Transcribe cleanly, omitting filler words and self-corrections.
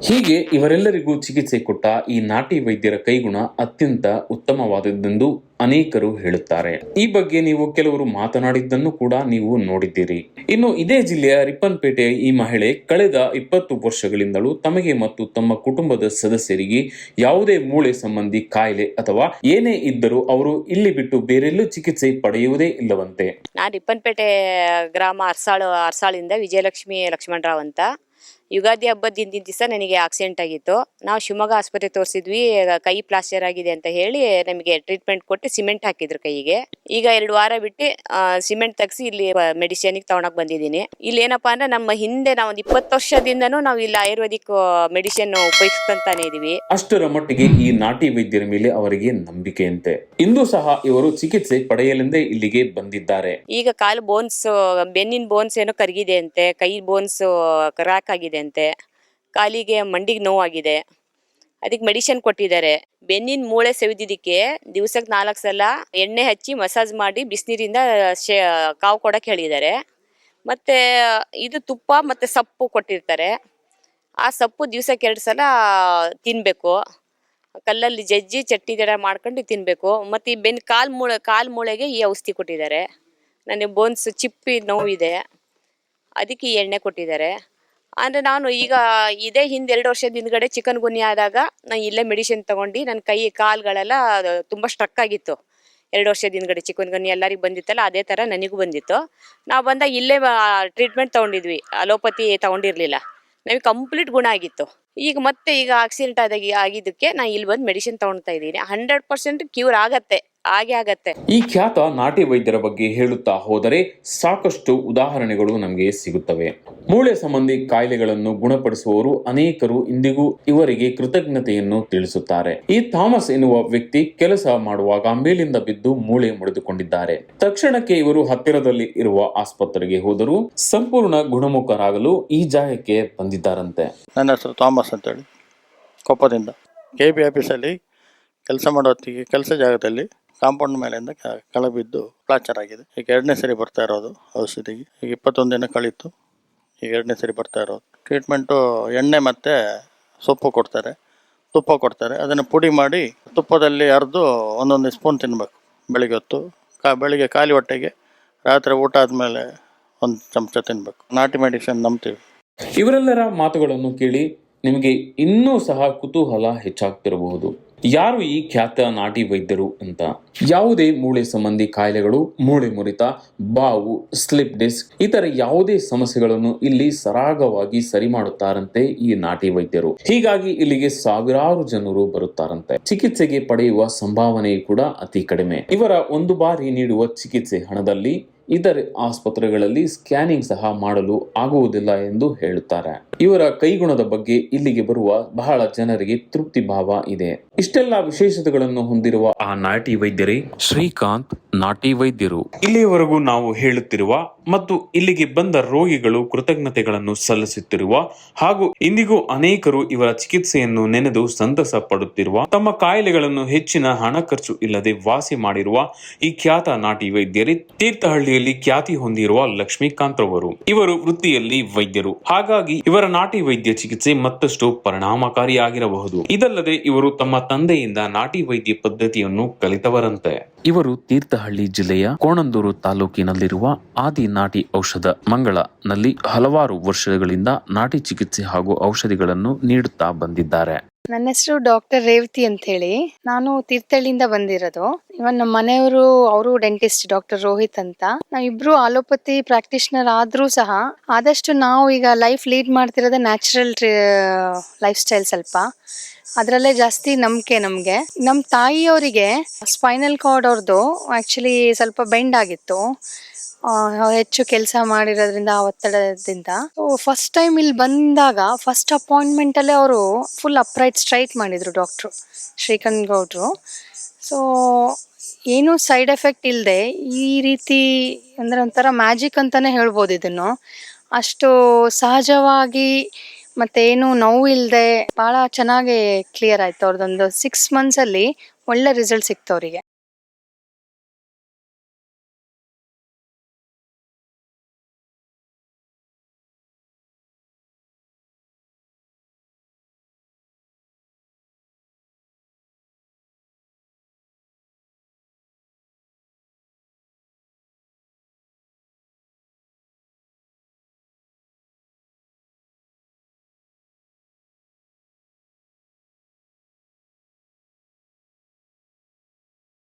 ಹೀಗೆ ಇವರೆಲ್ಲರಿಗೂ ಚಿಕಿತ್ಸೆ ಕೊಟ್ಟ ಈ ನಾಟಿ ವೈದ್ಯರ ಕೈಗುಣ ಅತ್ಯಂತ ಉತ್ತಮವಾದದ್ದೆಂದು ಅನೇಕರು ಹೇಳುತ್ತಾರೆ. ಈ ಬಗ್ಗೆ ನೀವು ಕೆಲವರು ಮಾತನಾಡಿದ್ದನ್ನು ಕೂಡ ನೀವು ನೋಡಿದ್ದೀರಿ. ಇನ್ನು ಇದೇ ಜಿಲ್ಲೆಯ ರಿಪ್ಪನ್ಪೇಟೆಯ ಈ ಮಹಿಳೆ ಕಳೆದ 20 ವರ್ಷಗಳಿಂದಲೂ ತಮಗೆ ಮತ್ತು ತಮ್ಮ ಕುಟುಂಬದ ಸದಸ್ಯರಿಗೆ ಯಾವುದೇ ಮೂಳೆ ಸಂಬಂಧಿ ಕಾಯಿಲೆ ಅಥವಾ ಏನೇ ಇದ್ದರೂ ಅವರು ಇಲ್ಲಿ ಬಿಟ್ಟು ಬೇರೆಲ್ಲೂ ಚಿಕಿತ್ಸೆ ಪಡೆಯುವುದೇ ಇಲ್ಲವಂತೆ. ನಾನು ರಿಪ್ಪನ್ಪೇಟೆ ಗ್ರಾಮ ಅರ್ಸಾಳಿಂದ ವಿಜಯಲಕ್ಷ್ಮಿ ಲಕ್ಷ್ಮಣರಾವ್ ಅಂತ. ಯುಗಾದಿ ಹಬ್ಬದ ಹಿಂದಿನ ದಿವಸ ನನಗೆ ಆಕ್ಸಿಡೆಂಟ್ ಆಗಿತ್ತು. ನಾವು ಶಿವಮೊಗ್ಗ ಆಸ್ಪತ್ರೆ ತೋರಿಸಿದ್ವಿ. ಕೈ ಪ್ಲಾಸ್ಟರ್ ಆಗಿದೆ ಅಂತ ಹೇಳಿ ನಮಗೆ ಟ್ರೀಟ್ಮೆಂಟ್ ಕೊಟ್ಟು ಸಿಮೆಂಟ್ ಹಾಕಿದ್ರು ಕೈಗೆ. ಈಗ 2 ವಾರ ಬಿಟ್ಟು ಸಿಮೆಂಟ್ ತೆಗ್ಸಿ ಇಲ್ಲಿ ಮೆಡಿಸಿನ್ ತಗೊಳಕ್ ಬಂದಿದ್ದೀನಿ. ಇಲ್ಲಿ ಏನಪ್ಪಾ ಅಂದ್ರೆ ನಮ್ಮ ಹಿಂದೆ ನಾವು 20 ವರ್ಷದಿಂದನೂ ನಾವು ಇಲ್ಲಿ ಆಯುರ್ವೇದಿಕ್ ಮೆಡಿಸಿನ್ ಉಪಯೋಗಿಸ್ತಾನೆ ಇದೀವಿ. ಅಷ್ಟರ ಮಟ್ಟಿಗೆ ಈ ನಾಟಿ ವೈದ್ಯರ ಮೇಲೆ ಅವರಿಗೆ ನಂಬಿಕೆಯಂತೆ. ಇಂದು ಸಹ ಇವರು ಚಿಕಿತ್ಸೆ ಪಡೆಯಲೆಂದೇ ಇಲ್ಲಿಗೆ ಬಂದಿದ್ದಾರೆ. ಈಗ ಕಾಲು ಬೋನ್ಸ್, ಬೆನ್ನಿನ ಬೋನ್ಸ್ ಏನೋ ಕರಗಿದೆ ಅಂತೆ, ಕೈ ಬೋನ್ಸ್ ಕ್ರಾಕ್ ಆಗಿದೆ ಅಂತೆ, ಕಾಲಿಗೆ ಮಂಡಿಗೆ ನೋವಾಗಿದೆ. ಅದಕ್ಕೆ ಮೆಡಿಸಿನ್ ಕೊಟ್ಟಿದ್ದಾರೆ. ಬೆನ್ನಿನ ಮೂಳೆ ಸವಿದಿದ್ದಕ್ಕೆ ದಿವಸಕ್ಕೆ 4 ಸಲ ಎಣ್ಣೆ ಹಚ್ಚಿ ಮಸಾಜ್ ಮಾಡಿ ಬಿಸಿನೀರಿಂದ ಕಾವು ಕೊಡಕ್ಕೆ ಹೇಳಿದ್ದಾರೆ. ಮತ್ತೆ ಇದು ತುಪ್ಪ ಮತ್ತೆ ಸೊಪ್ಪು ಕೊಟ್ಟಿರ್ತಾರೆ. ಆ ಸೊಪ್ಪು ದಿವಸಕ್ಕೆ 2 ಸಲ ತಿನ್ಬೇಕು. ಕಲ್ಲಲ್ಲಿ ಜಜ್ಜಿ ಚಟ್ನಿ ಥರ ಮಾಡ್ಕೊಂಡು ತಿನ್ಬೇಕು. ಮತ್ತೆ ಈ ಕಾಲು ಮೂಳೆಗೆ ಈ ಔಷಧಿ ಕೊಟ್ಟಿದ್ದಾರೆ. ನನಗೆ ಬೋನ್ಸ್ ಚಿಪ್ಪಿ ನೋವಿದೆ, ಅದಕ್ಕೆ ಈ ಎಣ್ಣೆ ಕೊಟ್ಟಿದ್ದಾರೆ. ಅಂದರೆ ನಾನು ಈಗ ಇದೇ ಹಿಂದೆ 2 ವರ್ಷದ ಹಿಂದ್ಗಡೆ ಚಿಕನ್ ಗುನ್ಯ ಆದಾಗ ನಾನು ಇಲ್ಲೇ ಮೆಡಿಸಿನ್ ತೊಗೊಂಡು ನನ್ನ ಕೈ ಕಾಲುಗಳೆಲ್ಲ ತುಂಬ ಸ್ಟ್ರಕ್ ಆಗಿತ್ತು. 2 ವರ್ಷದ ಹಿಂದ್ಗಡೆ ಚಿಕನ್ ಗುನ್ಯ ಎಲ್ಲರಿಗೂ ಬಂದಿತ್ತಲ್ಲ, ಅದೇ ಥರ ನನಗೂ ಬಂದಿತ್ತು. ನಾವು ಬಂದಾಗ ಇಲ್ಲೇ ಟ್ರೀಟ್ಮೆಂಟ್ ತೊಗೊಂಡಿದ್ವಿ, ಅಲೋಪತಿ ತೊಗೊಂಡಿರಲಿಲ್ಲ. ನಮಗೆ ಕಂಪ್ಲೀಟ್ ಗುಣ ಆಗಿತ್ತು. ಈಗ ಆಕ್ಸಿಡೆಂಟ್ ಆಗಿದ್ದಕ್ಕೆ ನಾನು ಇಲ್ಲಿ ಬಂದು ಮೆಡಿಸಿನ್ ತೊಗೊಳ್ತಾ ಇದ್ದೀನಿ. 100% ಕ್ಯೂರ್ ಆಗತ್ತೆ, ಹಾಗೆ ಆಗತ್ತೆ. ಈ ಖ್ಯಾತ ನಾಟಿ ವೈದ್ಯರ ಬಗ್ಗೆ ಹೇಳುತ್ತಾ ಹೋದರೆ ಸಾಕಷ್ಟು ಉದಾಹರಣೆಗಳು ನಮಗೆ ಸಿಗುತ್ತವೆ. ಮೂಳೆ ಸಂಬಂಧಿ ಕಾಯಿಲೆಗಳನ್ನು ಗುಣಪಡಿಸುವವರು ಅನೇಕರು ಇಂದಿಗೂ ಇವರಿಗೆ ಕೃತಜ್ಞತೆಯನ್ನು ತಿಳಿಸುತ್ತಾರೆ. ಈ ಥಾಮಸ್ ಎನ್ನುವ ವ್ಯಕ್ತಿ ಕೆಲಸ ಮಾಡುವಾಗ ಮೇಲಿಂದ ಬಿದ್ದು ಮೂಳೆ ಮುರಿದುಕೊಂಡಿದ್ದಾರೆ. ತಕ್ಷಣಕ್ಕೆ ಇವರು ಹತ್ತಿರದಲ್ಲಿ ಇರುವ ಆಸ್ಪತ್ರೆಗೆ ಹೋದರೂ ಸಂಪೂರ್ಣ ಗುಣಮುಖರಾಗಲು ಈ ಜಾಗಕ್ಕೆ ಬಂದಿದ್ದಾರಂತೆ. ನನ್ನ ಹೆಸರು ಥಾಮಸ್ ಅಂತೇಳಿ, ಕೊಪ್ಪದಿಂದ. KB ಆಫೀಸಲ್ಲಿ ಕೆಲಸ ಮಾಡೋ ಹೊತ್ತಿಗೆ ಕೆಲಸ ಜಾಗದಲ್ಲಿ ಕಾಂಪೌಂಡ್ ಮೇಲಿಂದ ಕೆಳಬಿದ್ದು ಫ್ರಾಕ್ಚರ್ ಆಗಿದೆ. ಈಗ 2ನೇ ಸರಿ ಬರ್ತಾ ಇರೋದು ಔಷಧಿಗೆ. ಈಗ 21 ದಿನ ಕಳೀತು, ಈಗ 2ನೇ ಸರಿ ಬರ್ತಾ ಇರೋದು. ಟ್ರೀಟ್ಮೆಂಟು ಎಣ್ಣೆ ಮತ್ತು ಸೊಪ್ಪು ಕೊಡ್ತಾರೆ, ತುಪ್ಪ ಕೊಡ್ತಾರೆ. ಅದನ್ನು ಪುಡಿ ಮಾಡಿ ತುಪ್ಪದಲ್ಲಿ ಅರೆದು 1 ಸ್ಪೂನ್ ತಿನ್ನಬೇಕು ಬೆಳಿಗ್ಗೆ ಹೊತ್ತು. ಬೆಳಿಗ್ಗೆ ಖಾಲಿ ಹೊಟ್ಟೆಗೆ, ರಾತ್ರಿ ಊಟ ಆದಮೇಲೆ 1 ಚಮಚ ತಿನ್ನಬೇಕು. ನಾಟಿ ಮೆಡಿಸಿನ್ ನಂಬ್ತೀವಿ. ಇವರೆಲ್ಲರ ಮಾತುಗಳನ್ನು ಕೇಳಿ ನಿಮಗೆ ಇನ್ನೂ ಸಹ ಕುತೂಹಲ ಹೆಚ್ಚಾಗ್ತಿರಬಹುದು. ಯಾರು ಈ ಖ್ಯಾತ ನಾಟಿ ವೈದ್ಯರು ಅಂತ? ಯಾವುದೇ ಮೂಳೆ ಸಂಬಂಧಿ ಕಾಯಿಲೆಗಳು, ಮೂಳೆ ಮುರಿತ, ಬಾವು, ಸ್ಲಿಪ್ ಡಿಸ್ಕ್ ಇತರ ಯಾವುದೇ ಸಮಸ್ಯೆಗಳನ್ನು ಇಲ್ಲಿ ಸರಾಗವಾಗಿ ಸರಿ ಮಾಡುತ್ತಾರಂತೆ ಈ ನಾಟಿ ವೈದ್ಯರು. ಹೀಗಾಗಿ ಇಲ್ಲಿಗೆ ಸಾವಿರಾರು ಜನರು ಬರುತ್ತಾರಂತೆ. ಚಿಕಿತ್ಸೆಗೆ ಪಡೆಯುವ ಸಂಭಾವನೆ ಕೂಡ ಅತಿ ಕಡಿಮೆ. ಇವರ 1 ಬಾರಿ ನೀಡುವ ಚಿಕಿತ್ಸೆ ಹಣದಲ್ಲಿ ಇತರೆ ಆಸ್ಪತ್ರೆಗಳಲ್ಲಿ ಸ್ಕ್ಯಾನಿಂಗ್ ಸಹ ಮಾಡಲು ಆಗುವುದಿಲ್ಲ ಎಂದು ಹೇಳುತ್ತಾರೆ. ಇವರ ಕೈಗುಣದ ಬಗ್ಗೆ ಇಲ್ಲಿಗೆ ಬರುವ ಬಹಳ ಜನರಿಗೆ ತೃಪ್ತಿ ಭಾವ ಇದೆ. ಇಷ್ಟೆಲ್ಲ ವಿಶೇಷತೆಗಳನ್ನು ಹೊಂದಿರುವ ಆ ನಾಟಿ ವೈದ್ಯರೇ ಶ್ರೀಕಾಂತ್ ನಾಟಿ ವೈದ್ಯರು. ಇಲ್ಲಿಯವರೆಗೂ ನಾವು ಹೇಳುತ್ತಿರುವ ಮತ್ತು ಇಲ್ಲಿಗೆ ಬಂದ ರೋಗಿಗಳು ಕೃತಜ್ಞತೆಗಳನ್ನು ಸಲ್ಲಿಸುತ್ತಿರುವ ಹಾಗೂ ಇಂದಿಗೂ ಅನೇಕರು ಇವರ ಚಿಕಿತ್ಸೆಯನ್ನು ನೆನೆದು ಸಂತಸ ಪಡುತ್ತಿರುವ, ತಮ್ಮ ಕಾಯಿಲೆಗಳನ್ನು ಹೆಚ್ಚಿನ ಹಣ ಖರ್ಚು ಇಲ್ಲದೆ ವಾಸಿ ಮಾಡಿರುವ ಈ ಖ್ಯಾತ ನಾಟಿ ವೈದ್ಯರೇ ತೀರ್ಥಹಳ್ಳಿಯಲ್ಲಿ ಖ್ಯಾತಿ ಹೊಂದಿರುವ ಲಕ್ಷ್ಮೀಕಾಂತ್ ರವರು. ಇವರು ವೃತ್ತಿಯಲ್ಲಿ ವೈದ್ಯರು, ಹಾಗಾಗಿ ಇವರ ನಾಟಿ ವೈದ್ಯ ಚಿಕಿತ್ಸೆ ಮತ್ತಷ್ಟು ಪರಿಣಾಮಕಾರಿಯಾಗಿರಬಹುದು. ಇದಲ್ಲದೆ ಇವರು ತಮ್ಮ ತಂದೆಯಿಂದ ನಾಟಿ ವೈದ್ಯ ಪದ್ಧತಿಯನ್ನು ಕಲಿತವರಂತೆ. ಇವರು ತೀರ್ಥಹಳ್ಳಿ ಜಿಲ್ಲೆಯ ಕೋಣಂದೂರು ತಾಲೂಕಿನಲ್ಲಿರುವ ಆದಿ ನಾಟಿ ಔಷಧ ಮಂಗಳ ನಲ್ಲಿ ಹಲವಾರು ವರ್ಷಗಳಿಂದ ನಾಟಿ ಚಿಕಿತ್ಸೆ ಹಾಗೂ ಔಷಧಿಗಳನ್ನು ನೀಡುತ್ತಾ ಬಂದಿದ್ದಾರೆ. ನನ್ನ ಹೆಸರು ಡಾಕ್ಟರ್ ರೇವತಿ ಅಂತ ಹೇಳಿ. ನಾನು ತೀರ್ಥಹಳ್ಳಿಯಿಂದ ಬಂದಿರೋದು. ಇವನ್ ನಮ್ಮ ಮನೆಯವರು, ಅವರು ಡೆಂಟಿಸ್ಟ್ ಡಾಕ್ಟರ್ ರೋಹಿತ್ ಅಂತ. ನಾವಿಬ್ರು ಆಲೋಪತಿ ಪ್ರಾಕ್ಟೀಷನರ್ ಆದ್ರೂ ಸಹ ಆದಷ್ಟು ನಾವು ಈಗ ಲೈಫ್ ಲೀಡ್ ಮಾಡ್ತಿರೋದೇ ನ್ಯಾಚುರಲ್ ಲೈಫ್ ಸ್ಟೈಲ್. ಸ್ವಲ್ಪ ಅದರಲ್ಲೇ ಜಾಸ್ತಿ ನಂಬಿಕೆ ನಮಗೆ. ನಮ್ಮ ತಾಯಿಯವರಿಗೆ ಸ್ಪೈನಲ್ ಕಾರ್ಡ್ ಅವ್ರದ್ದು ಆಕ್ಚುಲಿ ಸ್ವಲ್ಪ ಬೆಂಡ್ ಆಗಿತ್ತು, ಹೆಚ್ಚು ಕೆಲಸ ಮಾಡಿರೋದ್ರಿಂದ, ಆ ಒತ್ತಡದಿಂದ. ಫಸ್ಟ್ ಟೈಮ್ ಇಲ್ಲಿ ಬಂದಾಗ ಫಸ್ಟ್ ಅಪಾಯಿಂಟ್ಮೆಂಟ್ ಅಲ್ಲೇ ಅವರು ಫುಲ್ ಅಪ್ರೈಟ್ ಸ್ಟ್ರೈಟ್ ಮಾಡಿದ್ರು ಡಾಕ್ಟ್ರು ಶ್ರೀಕಾಂತ್ ಗೌಡ್ರು. ಸೊ ಏನೂ ಸೈಡ್ ಎಫೆಕ್ಟ್ ಇಲ್ಲದೆ ಈ ರೀತಿ ಅಂದ್ರೆ ಒಂಥರ ಮ್ಯಾಜಿಕ್ ಅಂತಾನೆ ಹೇಳ್ಬೋದು ಇದನ್ನು. ಅಷ್ಟು ಸಹಜವಾಗಿ ಮತ್ತೆ ಏನು ನೋವು ಇಲ್ಲದೆ ಬಹಳ ಚೆನ್ನಾಗಿ ಕ್ಲಿಯರ್ ಆಯ್ತು. ಅವ್ರದ್ದೊಂದು 6 months ಅಲ್ಲಿ ಒಳ್ಳೆ ರಿಸಲ್ಟ್ ಸಿಕ್ತು ಅವರಿಗೆ.